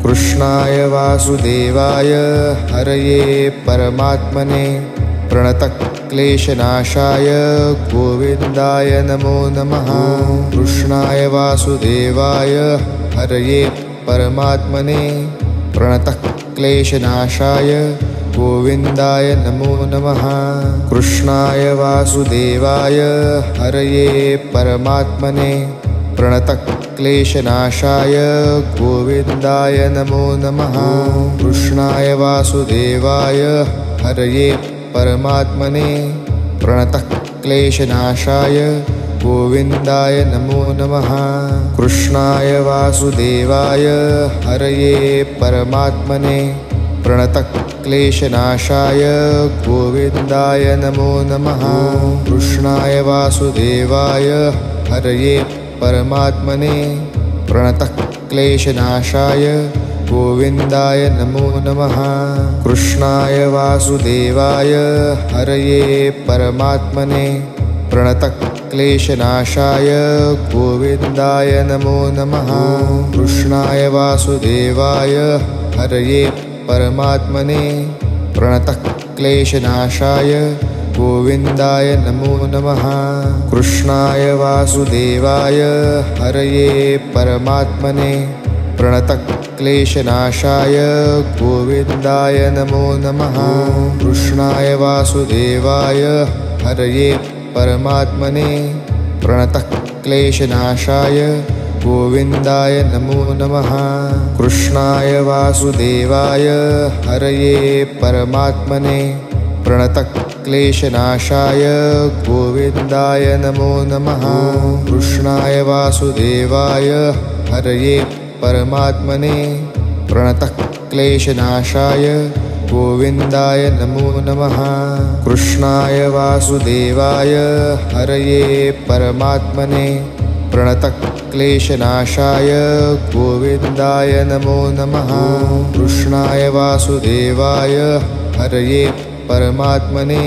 कृष्णाय वासुदेवाय हरये परमात्मने प्रणतक्लेशनाशाय गोविन्दाय नमो नमः। कृष्णाय वासुदेवाय हरये परमात्मने प्रणतक्लेशनाशाय गोविन्दाय नमो नमः। कृष्णाय वासुदेवाय हरये परमात्मने प्रणतक्लेशनाशाय गोविन्दाय नमो नमः। कृष्णाय वासुदेवाय हरये परमात्मने प्रणतक्लेशनाशाय गोविन्दाय नमो नमः। कृष्णाय वासुदेवाय हरये परमात्मने प्रणतक्लेशनाशाय गोविन्दाय नमो नमः। कृष्णाय वासुदेवाय हरये परमात्मने प्रणतक्लेशनाशाय गोविन्दाय नमो नमः। कृष्णाय वासुदेवाय हरये परमात्मने प्रणतक्लेशनाशाय गोविन्दाय नमो नमः। कृष्णाय वासुदेवाय हरये परमात्मने प्रणतक्लेशनाशाय गोविन्दाय नमो नमः। कृष्णाय वासुदेवाय हरये परमात्मने प्रणतक्लेशनाशाय गोविन्दाय नमो नमः। कृष्णाय वासुदेवाय हरये परमात्मने प्रणतक्लेशनाशाय गोविन्दाय नमो नमः। कृष्णाय वासुदेवाय हरये परमात्मने प्रणतक्लेशनाशाय गोविन्दाय नमो नमः। कृष्णाय वासुदेवाय हरये परमात्मने प्रणतक्लेशनाशाय गोविन्दाय नमो नमः। कृष्णाय वासुदेवाय हरये परमात्मने प्रणतक्लेशनाशाय गोविन्दाय नमो नमः। कृष्णाय वासुदेवाय हरये परमात्मने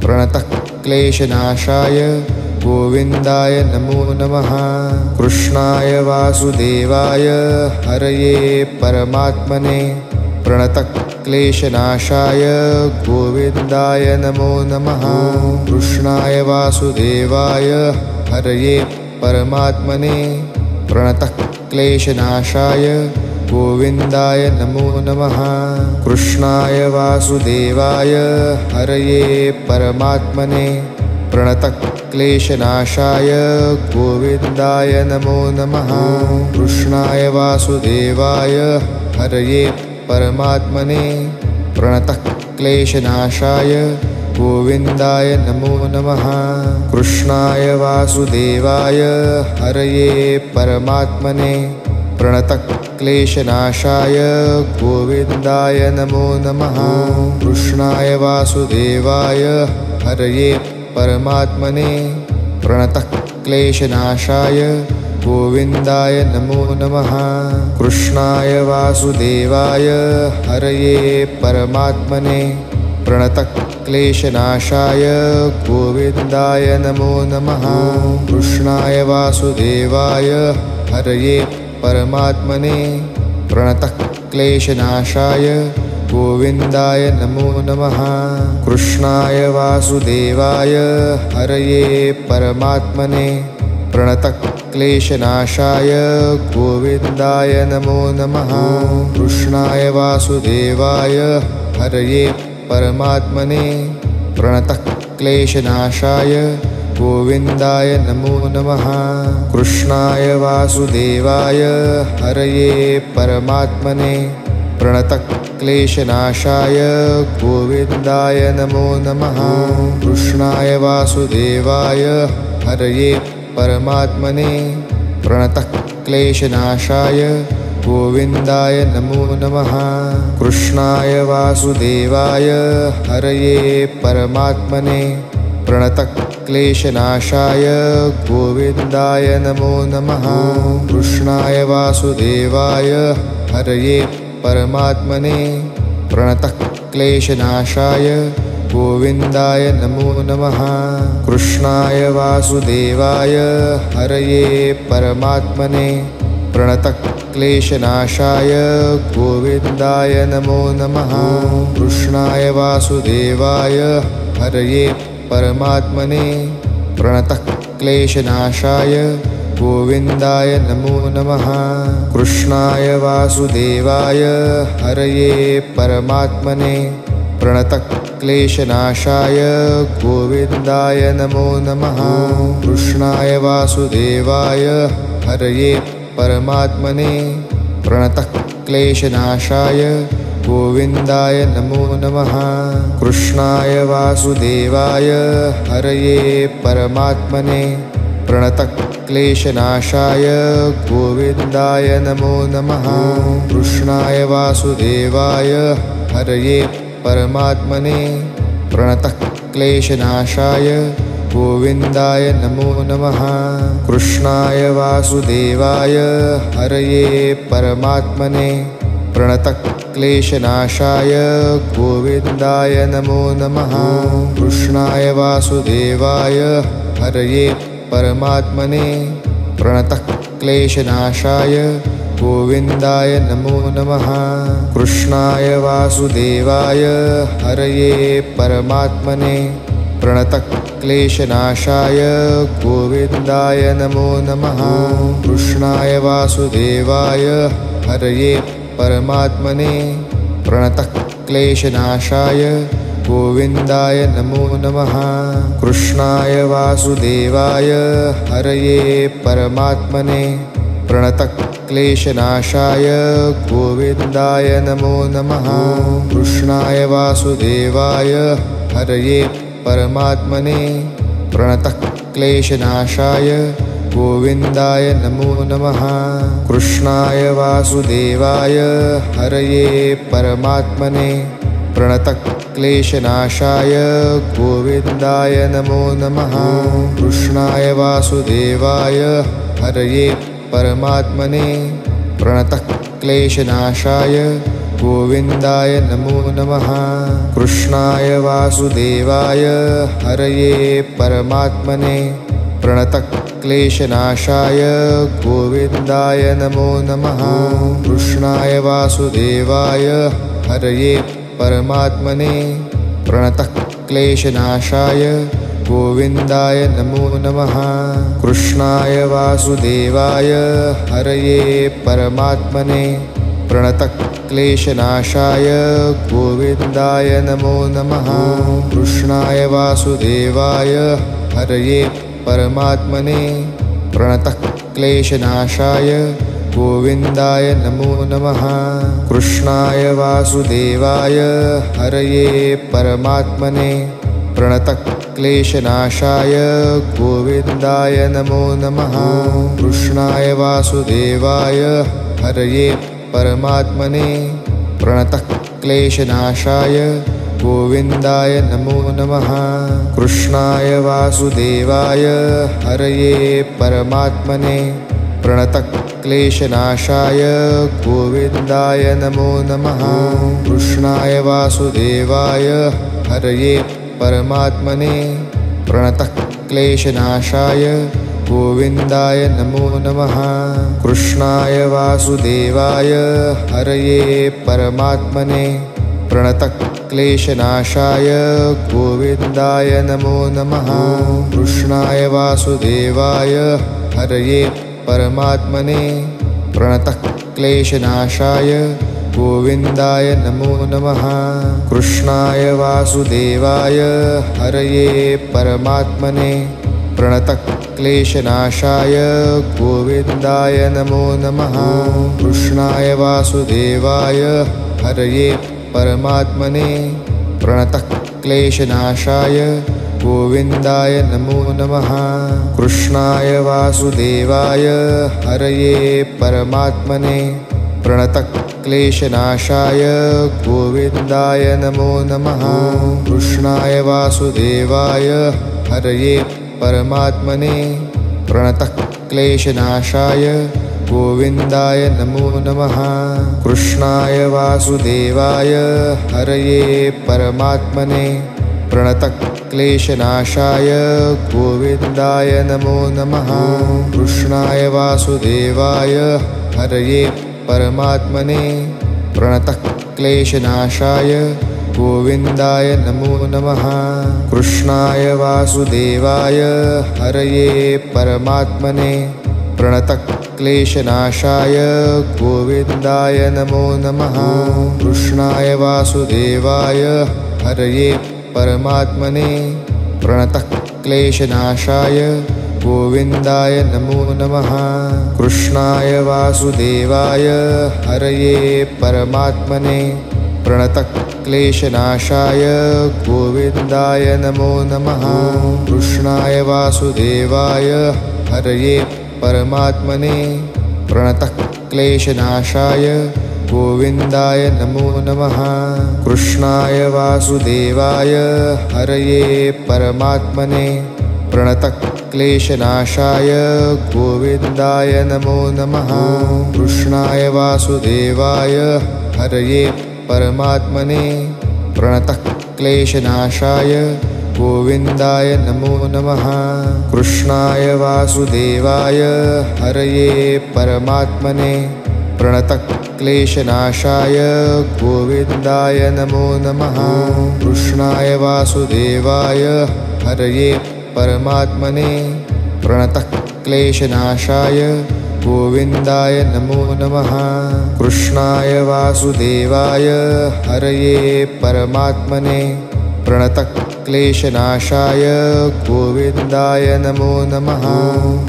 प्रणतक्लेशनाशाय गोविन्दाय नमो नमः। कृष्णाय वासुदेवाय हरये परमात्मने प्रणतक्लेशनाशाय गोविन्दाय नमो नमः। कृष्णाय वासुदेवाय हरये परमात्मने प्रणतक्लेशनाशाय गोविन्दाय नमो नमः। कृष्णाय वासुदेवाय हरये परमात्मने प्रणतक्लेशनाशाय गोविन्दाय नमो नमः। कृष्णाय वासुदेवाय हरये परमात्मने प्रणतक्लेशनाशाय गोविन्दाय नमो नमः। कृष्णाय वासुदेवाय हरये परमात्मने प्रणतक्लेशनाशाय गोविन्दाय नमो नमः। कृष्णाय वासुदेवाय हरये परमात्मने प्रणतक्लेशनाशाय गोविन्दाय नमो नमः। कृष्णाय वासुदेवाय हरये परमात्मने प्रणतक्लेशनाशाय गोविन्दाय नमो नमः। कृष्णाय वासुदेवाय हरये परमात्मने प्रणतक्लेशनाशाय गोविन्दाय नमो नमः। कृष्णाय वासुदेवाय हरये परमात्मने प्रणतक्लेशनाशाय गोविन्दाय नमो नमः। कृष्णाय वासुदेवाय हरये परमात्मने प्रणतक्लेशनाशाय गोविन्दाय नमो नमः। कृष्णाय वासुदेवाय हरये परमात्मने प्रणतक्लेशनाशाय गोविन्दाय नमो नमः। कृष्णाय वासुदेवाय हरये परमात्मने प्रणतक्लेशनाशाय गोविन्दाय नमो नमः। कृष्णाय वासुदेवाय हरये परमात्मने प्रणतक्लेशनाशाय गोविन्दाय नमो नमः। कृष्णाय वासुदेवाय हरये परमात्मने प्रणतक्लेशनाशाय गोविन्दाय नमो नमः। कृष्णाय वासुदेवाय हरये परमात्मने प्रणतक्लेशनाशाय गोविन्दाय नमो नमः। कृष्णाय वासुदेवाय हरये परमात्मने प्रणतक्लेशनाशाय गोविन्दाय नमो नमः। कृष्णाय वासुदेवाय हरये परमात्मने प्रणतक्लेशनाशाय गोविन्दाय नमो नमः। कृष्णाय वासुदेवाय हरये परमात्मने प्रणतक्लेशनाशाय गोविन्दाय नमो नमः। कृष्णाय वासुदेवाय हरये परमात्मने प्रणतक्लेशनाशाय गोविन्दाय नमो नमः। कृष्णाय वासुदेवाय हरये परमात्मने प्रणतक्लेशनाशाय गोविन्दाय नमो नमः। कृष्णाय वासुदेवाय हरये परमात्मने प्रणतक्लेशनाशाय गोविन्दाय नमो नमः। कृष्णाय वासुदेवाय हरये परमात्मने प्रणतक्लेशनाशाय गोविन्दाय नमो नमः। कृष्णाय वासुदेवाय हरये परमात्मने प्रणतक्लेशनाशाय गोविन्दाय नमो नमः। कृष्णाय वासुदेवाय हरये परमात्मने प्रणतक्लेशनाशाय गोविन्दाय नमो नमः। कृष्णाय वासुदेवाय हरये परमात्मने प्रणतक्लेशनाशाय गोविन्दाय नमो नमः। कृष्णाय वासुदेवाय हरये परमात्मने प्रणतक्लेशनाशाय गोविन्दाय नमो नमः। कृष्णाय वासुदेवाय हरये परमात्मने प्रणतक्लेशनाशाय गोविन्दाय नमो नमः। कृष्णाय वासुदेवाय हरये परमात्मने प्रणतक्लेशनाशाय गोविन्दाय नमो नमः। कृष्णाय वासुदेवाय हरये परमात्मने प्रणतक्लेशनाशाय गोविन्दाय नमो नमः। कृष्णाय वासुदेवाय हरये परमात्मने प्रणतक्लेशनाशाय गोविन्दाय नमो नमः। कृष्णाय वासुदेवाय हरये परमात्मने प्रणतक्लेशनाशाय गोविन्दाय नमो नमः। कृष्णाय वासुदेवाय हरये परमात्मने प्रणतक्लेशनाशाय गोविन्दाय नमो नमः। कृष्णाय वासुदेवाय हरये परमात्मने प्रणतक्लेशनाशाय गोविन्दाय नमो नमः। कृष्णाय वासुदेवाय हरये परमात्मने प्रणतक्लेशनाशाय गोविन्दाय नमो नमः। कृष्णाय वासुदेवाय हरये परमात्मने प्रणतक्लेशनाशाय गोविन्दाय नमो नमः। कृष्णाय वासुदेवाय हरये परमात्मने प्रणतक्लेशनाशाय गोविन्दाय नमो नमः। कृष्णाय वासुदेवाय हरये परमात्मने प्रणतक्लेशनाशाय गोविन्दाय नमो नमः। कृष्णाय वासुदेवाय हरये परमात्मने प्रणतक्लेशनाशाय गोविन्दाय नमो नमः। कृष्णाय वासुदेवाय हरये परमात्मने प्रणतक्लेशनाशाय गोविन्दाय नमो नमः। कृष्णाय वासुदेवाय हरये परमात्मने प्रणतक्लेशनाशाय गोविन्दाय नमो नमः। कृष्णाय वासुदेवाय हरये परमात्मने प्रणतक्लेशनाशाय गोविन्दाय नमो नमः। कृष्णाय वासुदेवाय हरये परमात्मने प्रणतक्लेशनाशाय गोविन्दाय नमो नमः। कृष्णाय वासुदेवाय हरये परमात्मने प्रणतक्लेशनाशाय गोविन्दाय नमो नमः। कृष्णाय वासुदेवाय हरये परमात्मने प्रणतः क्लेशनाशाय गोविन्दाय नमो नमः कृष्णाय वासुदेवाय हरये परमात्मने प्रणतः क्लेशनाशाय गोविन्दाय नमो नमः कृष्णाय वासुदेवाय हरये परमात्मने प्रणतः क्लेशनाशाय गोविन्दाय नमो नमः कृष्णाय वासुदेवाय हरये परमात्मने प्रणतः क्लेशनाशाय गोविन्दाय नमो नमः कृष्णाय वासुदेवाय हरये परमात्मने प्रणतः क्लेशनाशाय गोविन्दाय नमो नमः कृष्णाय वासुदेवाय हरये परमात्मने प्रणतः क्लेशनाशाय गोविन्दाय नमो नमः कृष्णाय वासुदेवाय हरये परमात्मने प्रणतः क्लेशनाशाय गोविन्दाय नमो नमः कृष्णाय वासुदेवाय हरये परमात्मने प्रणतः क्लेशनाशाय गोविन्दाय नमो नमः कृष्णाय वासुदेवाय हरये परमात्मने प्रणतः क्लेशनाशाय गोविन्दाय नमो नमः कृष्णाय वासुदेवाय हरये परमात्मने प्रणतः क्लेशनाशाय गोविन्दाय नमो नमः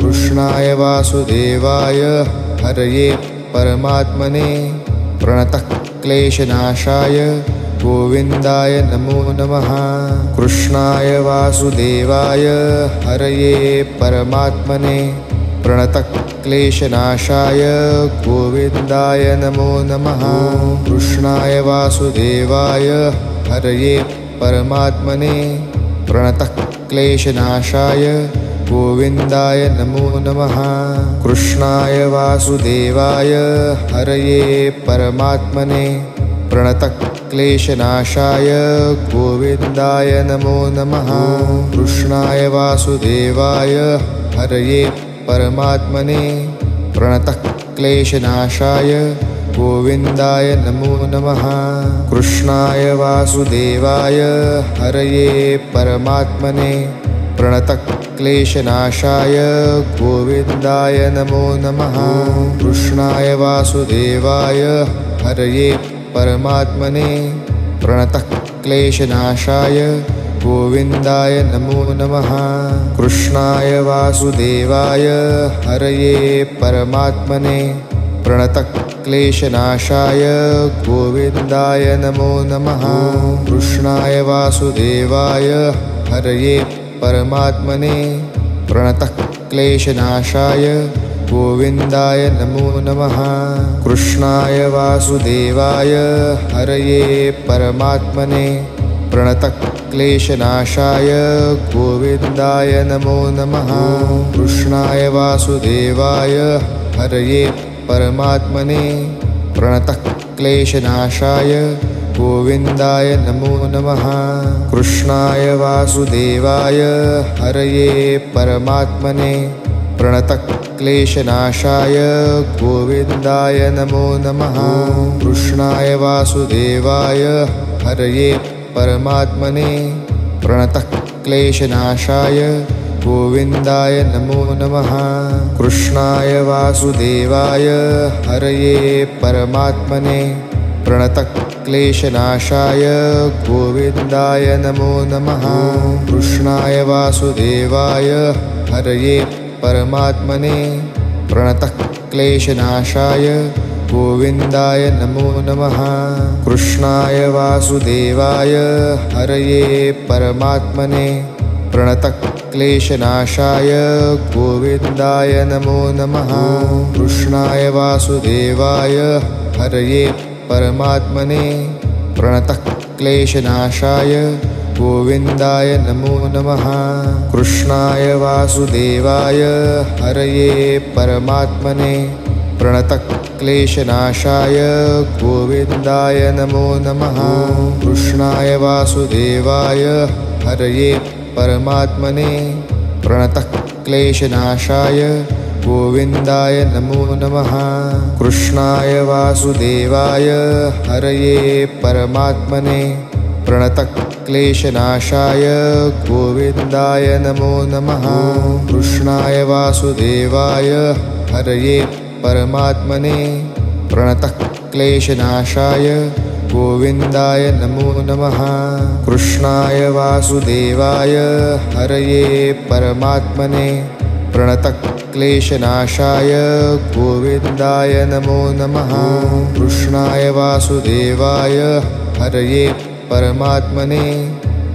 कृष्णाय वासुदेवाय हरये परमात्मने प्रणतः क्लेशनाशाय गोविन्दाय नमो नमः कृष्णाय वासुदेवाय हरये परमात्मने प्रणतः क्लेशनाशाय गोविन्दाय नमो नमः कृष्णाय वासुदेवाय हरये परमात्मने प्रणतः क्लेशनाशाय गोविन्दाय नमो नमः कृष्णाय वासुदेवाय हरये परमात्मने प्रणतः क्लेशनाशाय गोविन्दाय नमो नमः कृष्णाय वासुदेवाय हरये परमात्मने प्रणतः क्लेशनाशाय गोविन्दाय नमो नमः कृष्णाय वासुदेवाय हरये परमात्मने प्रणतः क्लेशनाशाय गोविन्दाय नमो नमः कृष्णाय वासुदेवाय हरये परमात्मने प्रणतः क्लेशनाशाय गोविन्दाय नमो नमः कृष्णाय वासुदेवाय हरये परमात्मने प्रणतः क्लेशनाशाय गोविन्दाय नमो नमः कृष्णाय वासुदेवाय हरये परमात्मने प्रणतः क्लेशनाशाय गोविन्दाय नमो नमः कृष्णाय वासुदेवाय हरये परमात्मने प्रणतः क्लेशनाशाय गोविन्दाय नमो नमः कृष्णाय वासुदेवाय हरये परमात्मने प्रणतः क्लेशनाशाय गोविन्दाय नमो नमः कृष्णाय वासुदेवाय हरये परमात्मने प्रणतः क्लेशनाशाय गोविन्दाय नमो नमः कृष्णाय वासुदेवाय हरये परमात्मने प्रणतः क्लेशनाशाय गोविन्दाय नमो नमः कृष्णाय वासुदेवाय हरये परमात्मने प्रणतः क्लेशनाशाय गोविन्दाय नमो नमः कृष्णाय वासुदेवाय हरये परमात्मने प्रणतः क्लेशनाशाय गोविन्दाय नमो नमः कृष्णाय वासुदेवाय हरये परमात्मने प्रणतः क्लेशनाशाय गोविन्दाय नमो नमः कृष्णाय वासुदेवाय हरये परमात्मने प्रणतः क्लेशनाशाय गोविन्दाय नमो नमः कृष्णाय वासुदेवाय हरये परमात्मने प्रणतः क्लेशनाशाय गोविन्दाय नमो नमः कृष्णाय वासुदेवाय हरये परमात्मने प्रणतः क्लेशनाशाय गोविन्दाय नमो नमः। कृष्णाय वासुदेवाय हरये परमात्मने प्रणतक्लेशनाशाय गोविन्दाय नमो नमः। कृष्णाय वासुदेवाय हरये परमात्मने प्रणतक्लेशनाशाय गोविन्दाय नमो नमः। कृष्णाय वासुदेवाय हरये परमात्मने प्रणतक्लेशनाशाय गोविन्दाय नमो नमः। कृष्णाय वासुदेवाय हरये परमात्मने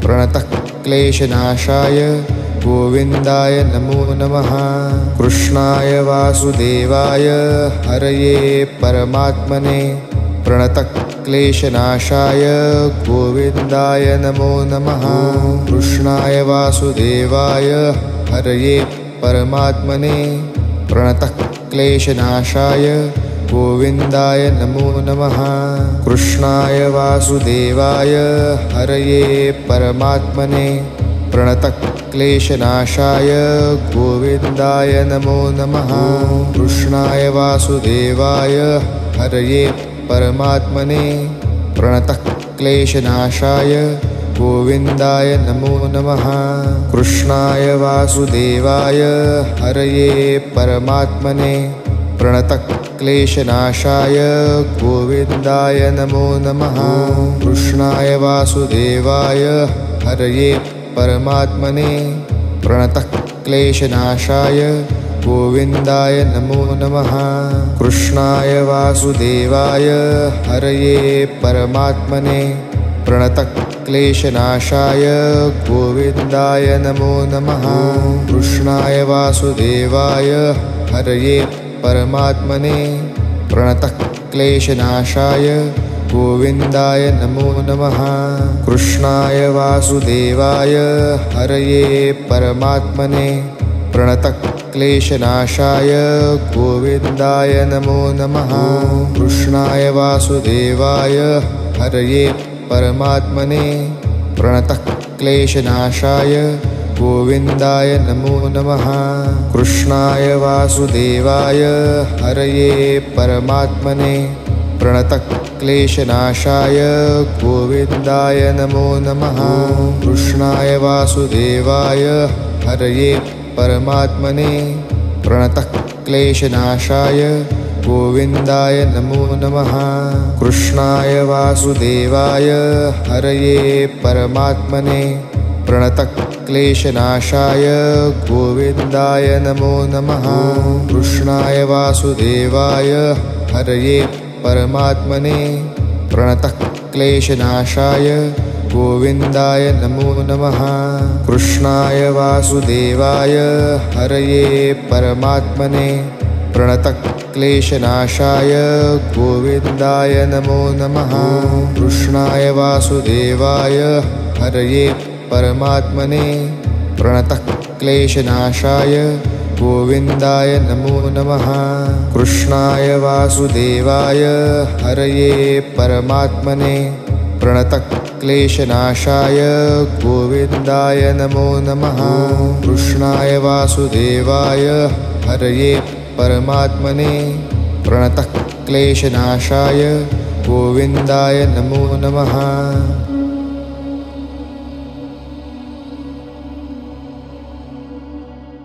प्रणतक्लेशनाशाय गोविन्दाय नमो नमः। कृष्णाय वासुदेवाय हरये परमात्मने प्रणतक्लेशनाशाय गोविन्दाय नमो नमः। कृष्णाय वासुदेवाय हरये परमात्मने प्रणतक्लेशनाशाय गोविन्दाय नमो नमः। कृष्णाय वासुदेवाय हरये परमात्मने प्रणतक्लेशनाशाय गोविन्दाय नमो नमः। कृष्णाय वासुदेवाय हरये परमात्मने प्रणतक्लेशनाशाय गोविन्दाय नमो नमः। कृष्णाय वासुदेवाय हरये परमात्मने प्रणतक्लेशनाशाय गोविन्दाय नमो नमः। कृष्णाय वासुदेवाय हरये परमात्मने प्रणतक्लेशनाशाय गोविन्दाय नमो नमः। कृष्णाय वासुदेवाय हरये परमात्मने प्रणतक्लेशनाशाय गोविन्दाय नमो नमः। कृष्णाय वासुदेवाय हरये परमात्मने प्रणतक्लेशनाशाय गोविन्दाय नमो नमः। कृष्णाय वासुदेवाय हरये परमात्मने प्रणतक्लेशनाशाय गोविन्दाय नमो नमः। कृष्णाय वासुदेवाय हरये परमात्मने प्रणतक्लेशनाशाय गोविन्दाय नमो नमः। कृष्णाय वासुदेवाय हरये परमात्मने प्रणतक्लेशनाशाय गोविन्दाय नमो नमः। कृष्णाय वासुदेवाय हरये परमात्मने प्रणतक्लेशनाशाय गोविन्दाय नमो नमः। कृष्णाय वासुदेवाय हरये परमात्मने प्रणतक्लेशनाशाय गोविन्दाय नमो नमः। कृष्णाय वासुदेवाय हरये परमात्मने प्रणतक्लेशनाशाय गोविन्दाय नमो नमः। कृष्णाय वासुदेवाय हरये परमात्मने प्रणतक्लेशनाशाय गोविन्दाय नमो नमः। कृष्णाय वासुदेवाय हरये परमात्मने प्रणतक्लेशनाशाय गोविन्दाय नमो नमः। कृष्णाय वासुदेवाय हरये परमात्मने प्रणतक्लेशनाशाय गोविन्दाय नमो नमः। कृष्णाय वासुदेवाय हरये परमात्मने प्रणतक्लेशनाशाय गोविन्दाय नमो नमः।